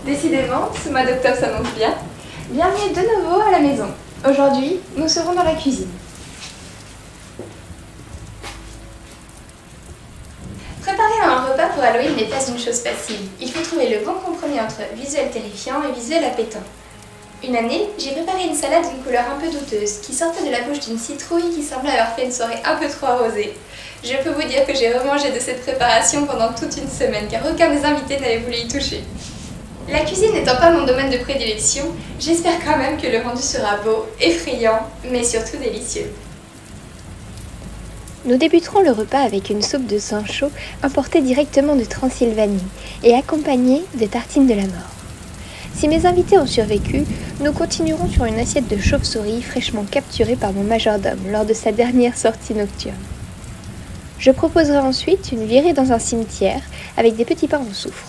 Décidément, ce mois d'octobre s'annonce bien. Bienvenue de nouveau à la maison. Aujourd'hui, nous serons dans la cuisine. Préparer un repas pour Halloween n'est pas une chose facile. Il faut trouver le bon compromis entre visuel terrifiant et visuel appétant. Une année, j'ai préparé une salade d'une couleur un peu douteuse, qui sortait de la bouche d'une citrouille qui semblait avoir fait une soirée un peu trop arrosée. Je peux vous dire que j'ai remangé de cette préparation pendant toute une semaine, car aucun des invités n'avait voulu y toucher. La cuisine n'étant pas mon domaine de prédilection, j'espère quand même que le rendu sera beau, effrayant, mais surtout délicieux. Nous débuterons le repas avec une soupe de sang chaud importée directement de Transylvanie et accompagnée de tartines de la mort. Si mes invités ont survécu, nous continuerons sur une assiette de chauve-souris fraîchement capturée par mon majordome lors de sa dernière sortie nocturne. Je proposerai ensuite une virée dans un cimetière avec des petits pains en soufre.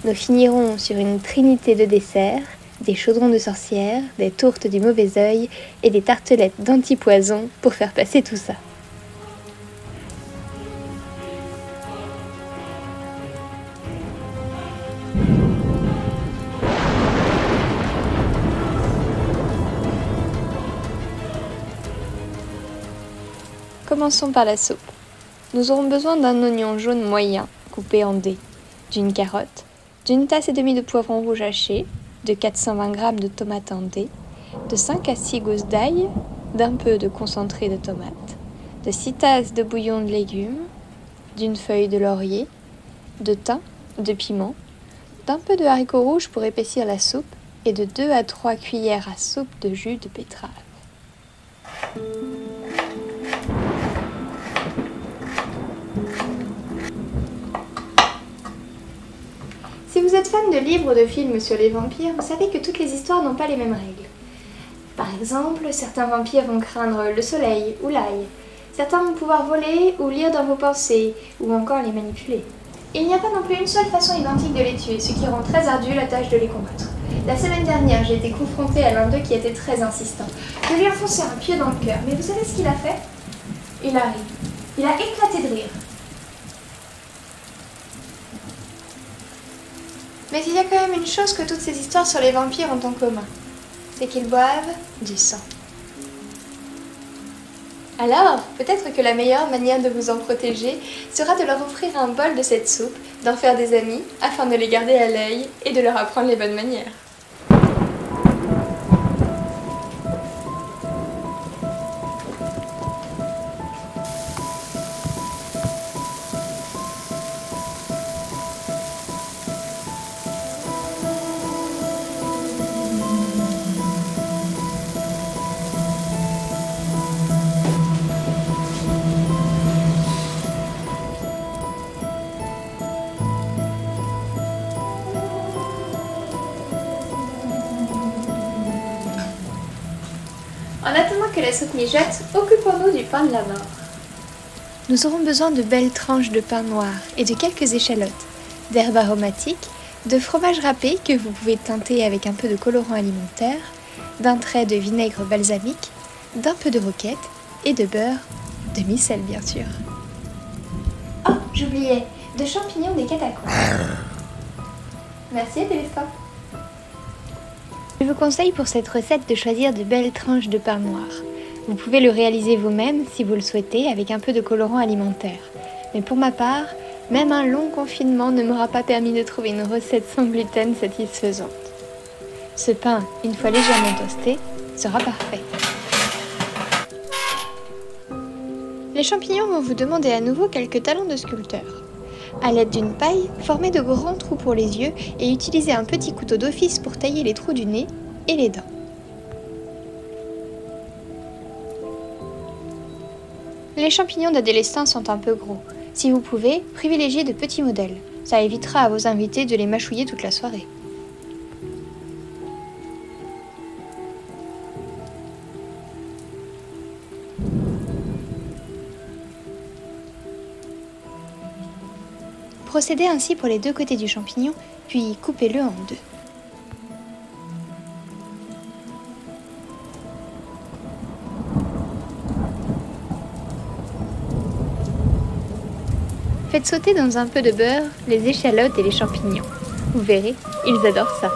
Nous finirons sur une trinité de desserts, des chaudrons de sorcières, des tourtes du mauvais œil et des tartelettes d'antipoison pour faire passer tout ça. Commençons par la soupe. Nous aurons besoin d'un oignon jaune moyen, coupé en dés, d'une carotte, d'une tasse et demie de poivron rouge haché, de 420 g de tomates en dés, de 5 à 6 gousses d'ail, d'un peu de concentré de tomate, de 6 tasses de bouillon de légumes, d'une feuille de laurier, de thym, de piment, d'un peu de haricots rouges pour épaissir la soupe et de 2 à 3 cuillères à soupe de jus de betterave. Si vous êtes fan de livres ou de films sur les vampires, vous savez que toutes les histoires n'ont pas les mêmes règles. Par exemple, certains vampires vont craindre le soleil ou l'ail. Certains vont pouvoir voler ou lire dans vos pensées, ou encore les manipuler. Il n'y a pas non plus une seule façon identique de les tuer, ce qui rend très ardue la tâche de les combattre. La semaine dernière, j'ai été confrontée à l'un d'eux qui était très insistant. Je lui ai enfoncé un pieu dans le cœur, mais vous savez ce qu'il a fait? Il a ri. Il a éclaté de rire. Mais il y a quand même une chose que toutes ces histoires sur les vampires ont en commun. C'est qu'ils boivent du sang. Alors, peut-être que la meilleure manière de vous en protéger sera de leur offrir un bol de cette soupe, d'en faire des amis, afin de les garder à l'œil et de leur apprendre les bonnes manières. En attendant que la soupe mijote, occupons-nous du pain de la mort. Nous aurons besoin de belles tranches de pain noir et de quelques échalotes, d'herbes aromatiques, de fromage râpé que vous pouvez teinter avec un peu de colorant alimentaire, d'un trait de vinaigre balsamique, d'un peu de roquette et de beurre, demi-sel bien sûr. Oh, j'oubliais, de champignons des catacombes. Merci à Téléscope. Je vous conseille pour cette recette de choisir de belles tranches de pain noir. Vous pouvez le réaliser vous-même si vous le souhaitez avec un peu de colorant alimentaire. Mais pour ma part, même un long confinement ne m'aura pas permis de trouver une recette sans gluten satisfaisante. Ce pain, une fois légèrement toasté, sera parfait. Les champignons vont vous demander à nouveau quelques talents de sculpteur. À l'aide d'une paille, formez de grands trous pour les yeux et utilisez un petit couteau d'office pour tailler les trous du nez et les dents. Les champignons d'Adélestin sont un peu gros. Si vous pouvez, privilégiez de petits modèles. Ça évitera à vos invités de les mâchouiller toute la soirée. Procédez ainsi pour les deux côtés du champignon, puis coupez-le en deux. Faites sauter dans un peu de beurre les échalotes et les champignons. Vous verrez, ils adorent ça.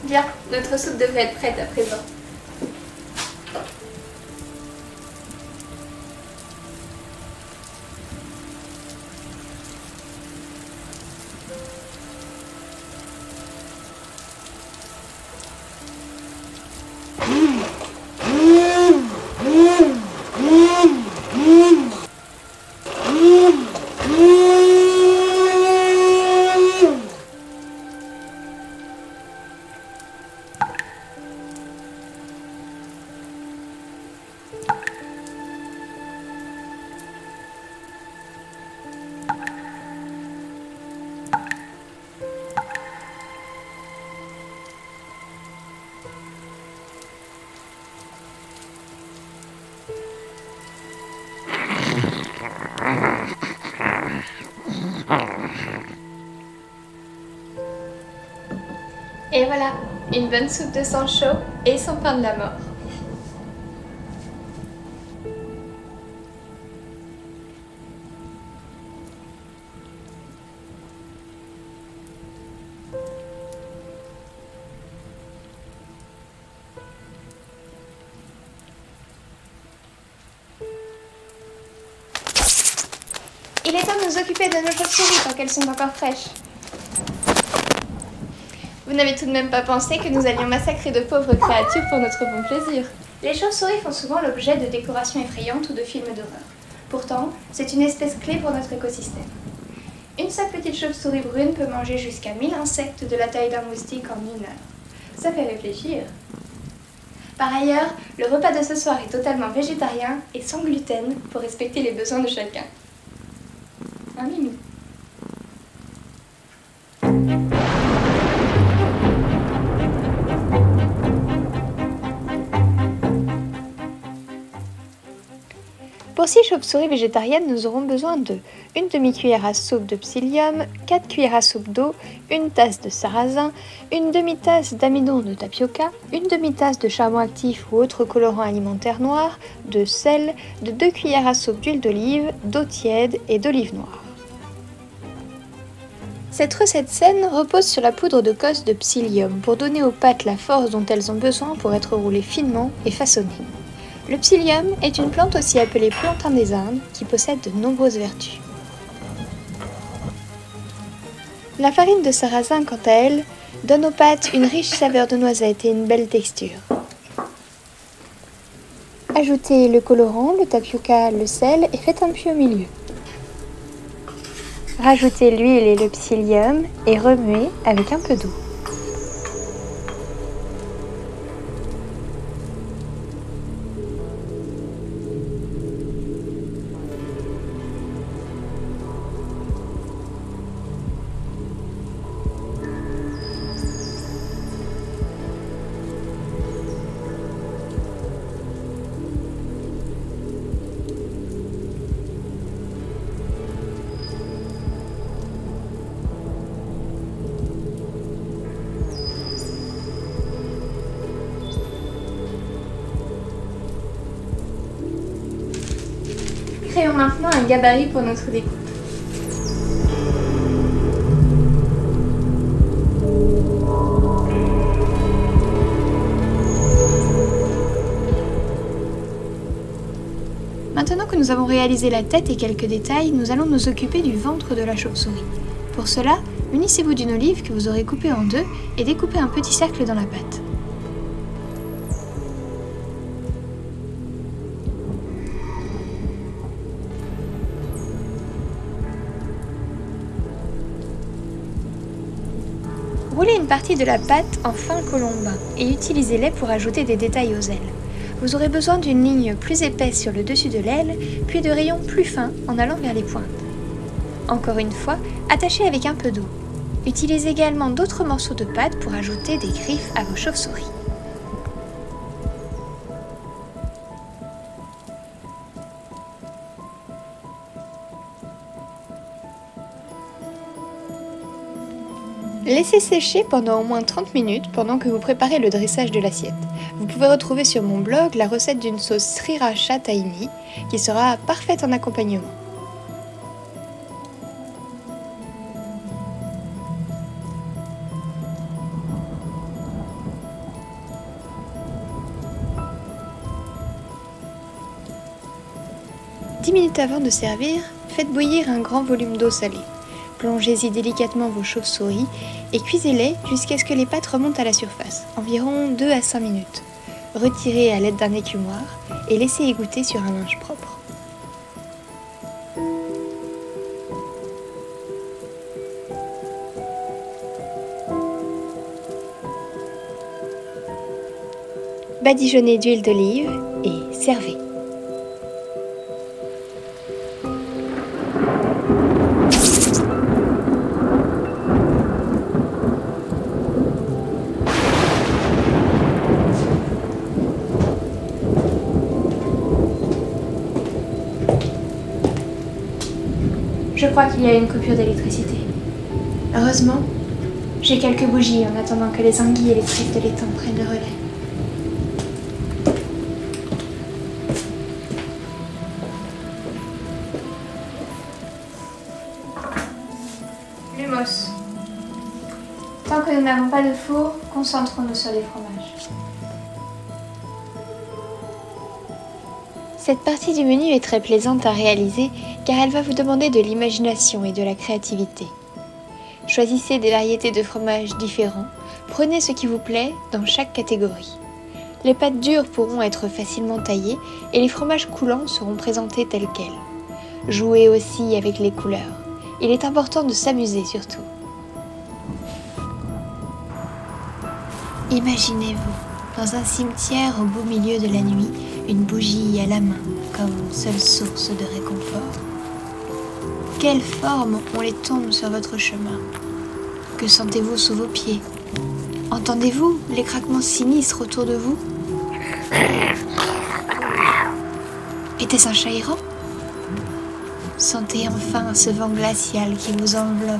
Bien, notre soupe devrait être prête à présent. Et voilà, une bonne soupe de sang chaud et son pain de la mort. Il est temps de nous occuper de nos chauves-souris tant qu'elles sont encore fraîches. Vous n'avez tout de même pas pensé que nous allions massacrer de pauvres créatures pour notre bon plaisir. Les chauves-souris font souvent l'objet de décorations effrayantes ou de films d'horreur. Pourtant, c'est une espèce clé pour notre écosystème. Une seule petite chauve-souris brune peut manger jusqu'à 1000 insectes de la taille d'un moustique en 1 heure. Ça fait réfléchir. Par ailleurs, le repas de ce soir est totalement végétarien et sans gluten pour respecter les besoins de chacun. Un mimou. Pour 6 chauves-souris végétariennes, nous aurons besoin de 1 demi-cuillère à soupe de psyllium, 4 cuillères à soupe d'eau, 1 tasse de sarrasin, 1 demi-tasse d'amidon de tapioca, 1 demi-tasse de charbon actif ou autre colorant alimentaire noir, de sel, de 2 cuillères à soupe d'huile d'olive, d'eau tiède et d'olive noire. Cette recette saine repose sur la poudre de cosse de psyllium pour donner aux pâtes la force dont elles ont besoin pour être roulées finement et façonnées. Le psyllium est une plante aussi appelée plantain des Indes qui possède de nombreuses vertus. La farine de sarrasin, quant à elle, donne aux pâtes une riche saveur de noisette et une belle texture. Ajoutez le colorant, le tapioca, le sel et faites un puits au milieu. Rajoutez l'huile et le psyllium et remuez avec un peu d'eau. Créons maintenant un gabarit pour notre découpe. Maintenant que nous avons réalisé la tête et quelques détails, nous allons nous occuper du ventre de la chauve-souris. Pour cela, munissez-vous d'une olive que vous aurez coupée en deux et découpez un petit cercle dans la pâte. Roulez une partie de la pâte en fin colombin et utilisez-les pour ajouter des détails aux ailes. Vous aurez besoin d'une ligne plus épaisse sur le dessus de l'aile, puis de rayons plus fins en allant vers les pointes. Encore une fois, attachez avec un peu d'eau. Utilisez également d'autres morceaux de pâte pour ajouter des griffes à vos chauves-souris. Laissez sécher pendant au moins 30 minutes pendant que vous préparez le dressage de l'assiette. Vous pouvez retrouver sur mon blog la recette d'une sauce sriracha tahini qui sera parfaite en accompagnement. Dix minutes avant de servir, faites bouillir un grand volume d'eau salée. Plongez-y délicatement vos chauves-souris et cuisez-les jusqu'à ce que les pâtes remontent à la surface, environ 2 à 5 minutes. Retirez à l'aide d'un écumoire et laissez égoutter sur un linge propre. Badigeonnez d'huile d'olive et servez. Je crois qu'il y a une coupure d'électricité. Heureusement, j'ai quelques bougies en attendant que les anguilles électriques de l'étang prennent le relais. Lumos. Tant que nous n'avons pas de four, concentrons-nous sur les fromages. Cette partie du menu est très plaisante à réaliser car elle va vous demander de l'imagination et de la créativité. Choisissez des variétés de fromages différents, prenez ce qui vous plaît dans chaque catégorie. Les pâtes dures pourront être facilement taillées et les fromages coulants seront présentés tels quels. Jouez aussi avec les couleurs. Il est important de s'amuser surtout. Imaginez-vous dans un cimetière au beau milieu de la nuit, une bougie à la main comme seule source de réconfort. Quelle forme ont les tombes sur votre chemin? Que sentez-vous sous vos pieds? Entendez-vous les craquements sinistres autour de vous? Était-ce un chat errant? Sentez enfin ce vent glacial qui vous enveloppe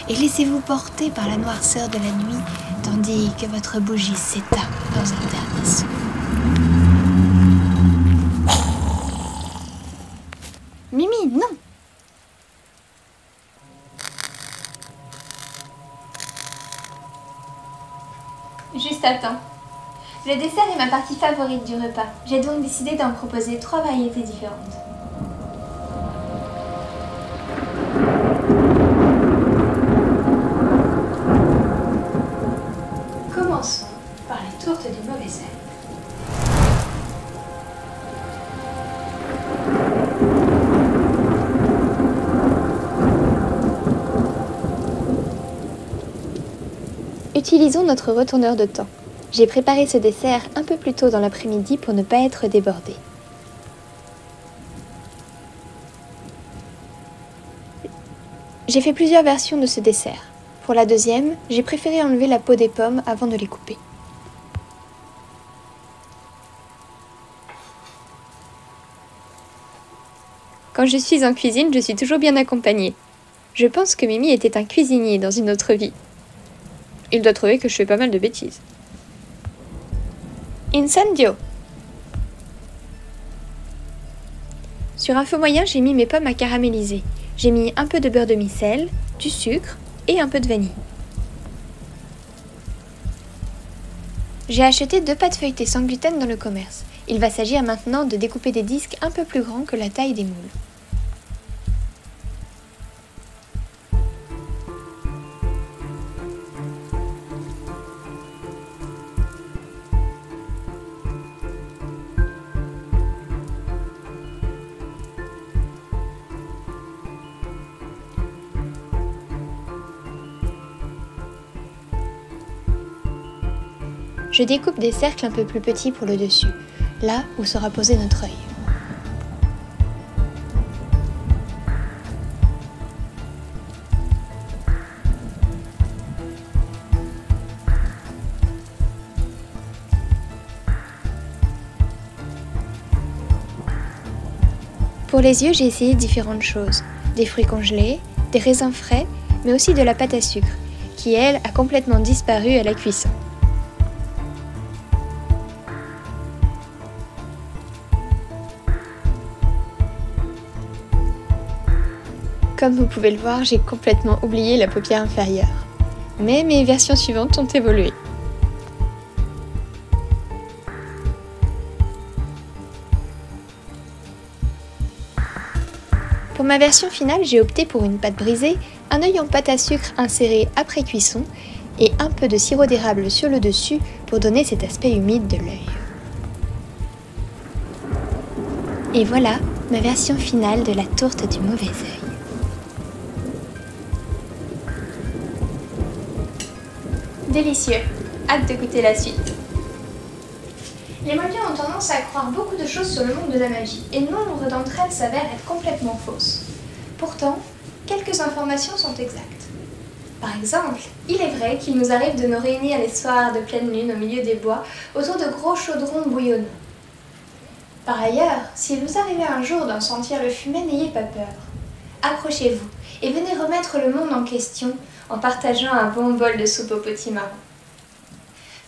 et laissez-vous porter par la noirceur de la nuit tandis que votre bougie s'éteint dans un dernier souffle. Mimi, non! Juste à temps. Le dessert est ma partie favorite du repas. J'ai donc décidé d'en proposer 3 variétés différentes. Commençons par les tourtes du mauvais sel. Utilisons notre retourneur de temps. J'ai préparé ce dessert un peu plus tôt dans l'après-midi pour ne pas être débordée. J'ai fait plusieurs versions de ce dessert. Pour la deuxième, j'ai préféré enlever la peau des pommes avant de les couper. Quand je suis en cuisine, je suis toujours bien accompagnée. Je pense que Mimi était un cuisinier dans une autre vie. Il doit trouver que je fais pas mal de bêtises. Incendio! Sur un feu moyen, j'ai mis mes pommes à caraméliser. J'ai mis un peu de beurre de micelle, du sucre et un peu de vanille. J'ai acheté 2 pâtes feuilletées sans gluten dans le commerce. Il va s'agir maintenant de découper des disques un peu plus grands que la taille des moules. je découpe des cercles un peu plus petits pour le dessus, là où sera posé notre œil. Pour les yeux, j'ai essayé différentes choses. Des fruits congelés, des raisins frais, mais aussi de la pâte à sucre, qui elle a complètement disparu à la cuisson. Comme vous pouvez le voir, j'ai complètement oublié la paupière inférieure. Mais mes versions suivantes ont évolué. Pour ma version finale, j'ai opté pour une pâte brisée, un œil en pâte à sucre inséré après cuisson et un peu de sirop d'érable sur le dessus pour donner cet aspect humide de l'œil. Et voilà ma version finale de la tourte du mauvais œil. Délicieux, hâte de goûter la suite. Les Moldiens ont tendance à croire beaucoup de choses sur le monde de la magie, et nombre d'entre elles s'avèrent être complètement fausses. Pourtant, quelques informations sont exactes. Par exemple, il est vrai qu'il nous arrive de nous réunir les soirs de pleine lune au milieu des bois autour de gros chaudrons bouillonnants. Par ailleurs, s'il vous arrivait un jour d'en sentir le fumet, n'ayez pas peur. Accrochez-vous et venez remettre le monde en question en partageant un bon bol de soupe au potimarron.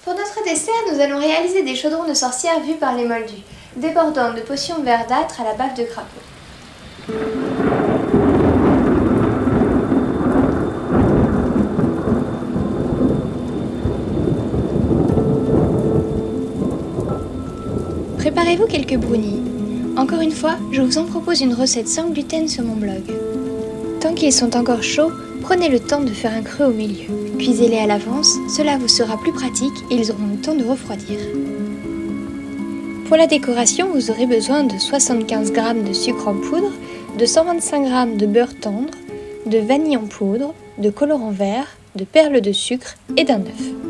Pour notre dessert, nous allons réaliser des chaudrons de sorcières vus par les Moldus, débordant de potions verdâtres à la bave de crapaud. Préparez-vous quelques brownies. Encore une fois, je vous en propose une recette sans gluten sur mon blog. Tant qu'ils sont encore chauds, prenez le temps de faire un creux au milieu. Cuisez-les à l'avance, cela vous sera plus pratique et ils auront le temps de refroidir. Pour la décoration, vous aurez besoin de 75 g de sucre en poudre, de 125 g de beurre tendre, de vanille en poudre, de colorant vert, de perles de sucre et d'un œuf.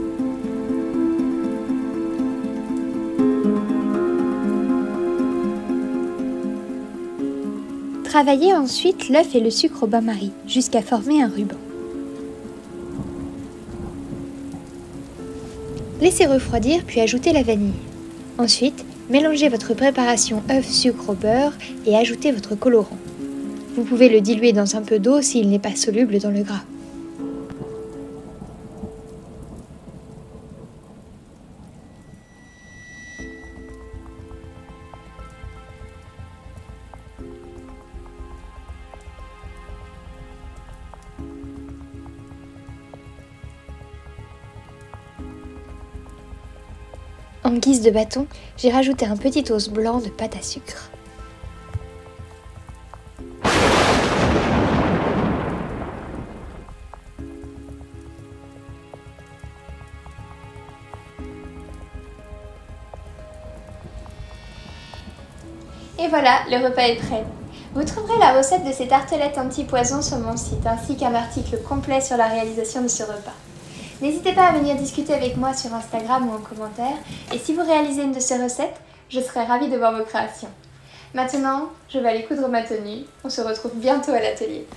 Travaillez ensuite l'œuf et le sucre au bain-marie jusqu'à former un ruban. Laissez refroidir puis ajoutez la vanille. Ensuite, mélangez votre préparation œuf, sucre au beurre et ajoutez votre colorant. Vous pouvez le diluer dans un peu d'eau s'il n'est pas soluble dans le gras. En guise de bâton, j'ai rajouté un petit os blanc de pâte à sucre. Et voilà, le repas est prêt. Vous trouverez la recette de ces tartelettes anti-poison sur mon site, ainsi qu'un article complet sur la réalisation de ce repas. N'hésitez pas à venir discuter avec moi sur Instagram ou en commentaire, et si vous réalisez une de ces recettes, je serai ravie de voir vos créations. Maintenant, je vais aller coudre ma tenue. On se retrouve bientôt à l'atelier.